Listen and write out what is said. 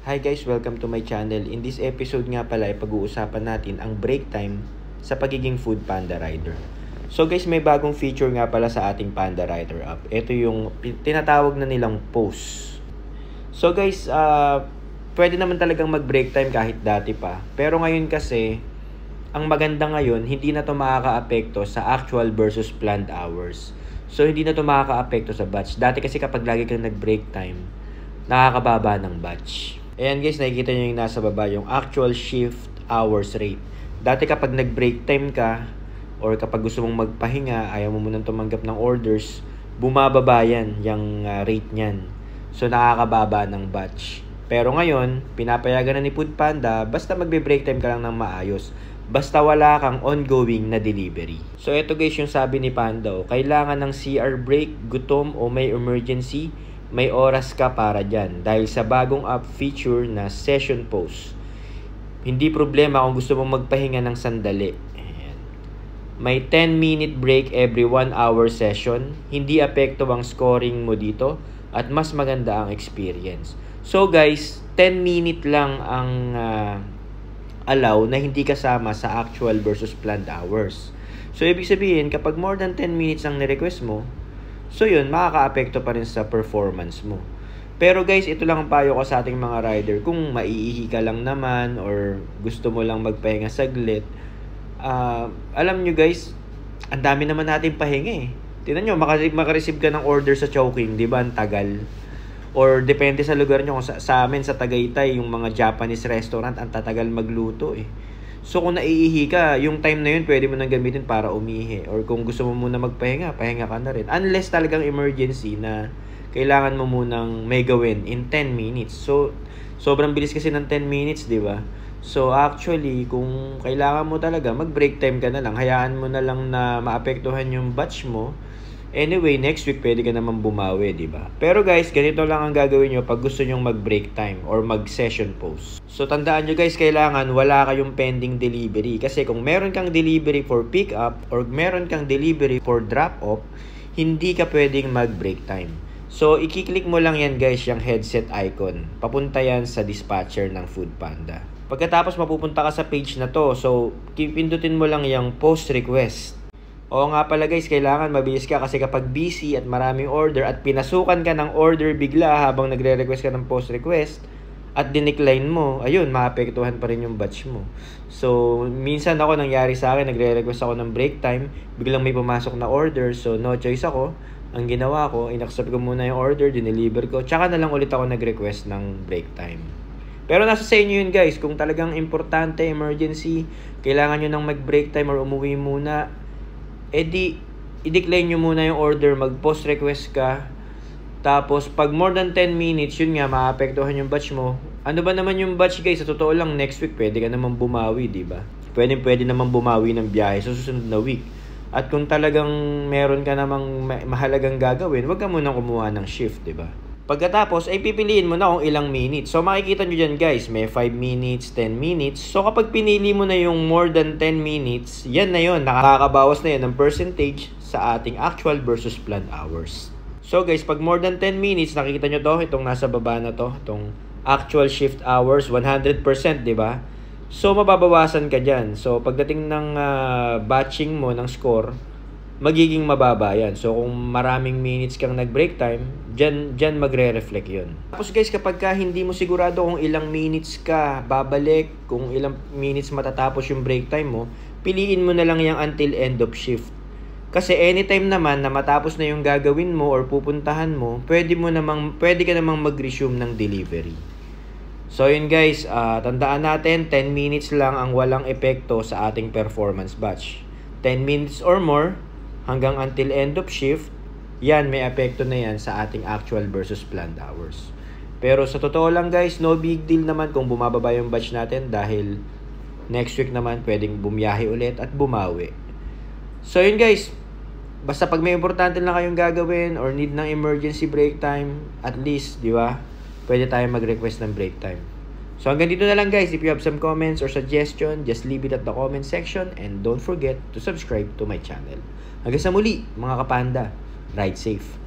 Hi guys, welcome to my channel. In this episode nga pala ay pag-uusapan natin ang break time sa pagiging Food Panda rider. So guys, may bagong feature nga pala sa ating Panda Rider app. Ito yung tinatawag na nilang pause. So guys, pwede naman talagang mag-break time kahit dati pa. Pero ngayon kasi, ang maganda ngayon, hindi na to makaka-apekto sa actual versus planned hours. So hindi na to makaka-apekto sa batch. Dati kasi kapag lagi kang nag-break time, nakakababa ng batch. Ayan guys, nakikita nyo yung nasa baba, yung actual shift hours rate. Dati kapag nag-break time ka, or kapag gusto mong magpahinga, ayaw mo munang tumanggap ng orders, bumababa yan, yung rate nyan. So nakakababa ng batch. Pero ngayon, pinapayagan na ni Foodpanda, basta magbe-break time ka lang ng maayos. Basta wala kang ongoing na delivery. So ito guys yung sabi ni Panda, kailangan ng CR break, gutom o may emergency, may oras ka para dyan dahil sa bagong app feature na session pause. Hindi problema kung gusto mong magpahinga ng sandali. Ayan. May 10-minute break every 1 hour session. Hindi apekto ang scoring mo dito at mas maganda ang experience. So guys, 10-minute lang ang allow na hindi kasama sa actual versus planned hours. So ibig sabihin, kapag more than 10 minutes ang nirequest mo, so yun, makaka-apekto pa rin sa performance mo. Pero guys, ito lang ang payo ko sa ating mga rider. Kung maiihi ka lang naman or gusto mo lang magpahinga saglit, alam nyo guys, ang dami naman natin pahinga eh. Tingnan nyo, makareceive ka ng order sa Chowking, di ba? Ang tagal. Or depende sa lugar nyo. Kung sa amin, sa Tagaytay, yung mga Japanese restaurant, ang tatagal magluto eh. So kung naiihi ka, yung time na yun pwede mo nang gamitin para umihi. Or kung gusto mo muna magpahinga, pahinga ka na rin. Unless talagang emergency na kailangan mo munang may gawin in 10 minutes. So sobrang bilis kasi ng 10 minutes, di ba? So actually, kung kailangan mo talaga, mag-break time ka na lang. Hayaan mo na lang na maapektuhan yung batch mo. Anyway, next week pwede ka naman bumawi, di ba? Pero guys, ganito lang ang gagawin nyo pag gusto nyong mag-break time or mag-session pause. So tandaan nyo guys, kailangan wala kayong pending delivery. Kasi kung meron kang delivery for pick up or meron kang delivery for drop off, hindi ka pwedeng mag-break time. So i-click mo lang yan guys, yung headset icon. Papunta yan sa dispatcher ng Foodpanda. Pagkatapos mapupunta ka sa page na to, so pindutin mo lang yung post request. Oo nga pala guys, kailangan mabilis ka kasi kapag busy at maraming order at pinasukan ka ng order bigla habang nagre-request ka ng post request at dinecline mo, ayun, maapektuhan pa rin yung batch mo. So, minsan ako nangyari sa akin, nagre-request ako ng break time, biglang may pumasok na order, so no choice ako. Ang ginawa ko, inaccept ko muna yung order, dineliver ko, tsaka na lang ulit ako nag-request ng break time. Pero nasa sa inyo yun guys, kung talagang importante, emergency, kailangan nyo nang mag-break time or umuwi muna, i-decline nyo muna yung order, mag-post request ka. Tapos, pag more than 10 minutes, yun nga, maapektuhan yung batch mo. Ano ba naman yung batch guys? Sa totoo lang, next week, pwede ka naman bumawi, di ba? Pwede naman bumawi ng biyahe sa susunod na week. At kung talagang meron ka namang mahalagang gagawin, wag ka munang kumuha ng shift, di ba? Pagkatapos, ay pipiliin mo na kung ilang minutes. So, makikita nyo dyan guys, may 5 minutes, 10 minutes. So, kapag pinili mo na yung more than 10 minutes, yan na yun. Nakakabawas na yan ng percentage sa ating actual versus planned hours. So, guys, pag more than 10 minutes, nakikita nyo to, itong nasa baba na to, itong actual shift hours, 100%, di ba? So, mababawasan ka dyan. So, pagdating ng batching mo ng score, magiging mababa yan. So, kung maraming minutes kang nag-break time, dyan magre-reflect yun. Tapos guys, kapag hindi mo sigurado kung ilang minutes ka babalik, kung ilang minutes matatapos yung break time mo, piliin mo na lang yung until end of shift. Kasi anytime naman na matapos na yung gagawin mo or pupuntahan mo, pwede ka namang mag-resume ng delivery. So yun guys, tandaan natin, 10 minutes lang ang walang epekto sa ating performance batch. 10 minutes or more, hanggang until end of shift, yan, may epekto na yan sa ating actual versus planned hours. Pero sa totoo lang guys, no big deal naman kung bumababa yung batch natin dahil next week naman pwedeng bumiyahe ulit at bumawi. So yun guys, basta pag may importante lang kayong gagawin or need ng emergency break time, at least, di ba, pwede tayong mag-request ng break time. So hanggang dito na lang guys. If you have some comments or suggestion, just leave it at the comment section and don't forget to subscribe to my channel. Hanggang sa muli mga kapanda, ride safe.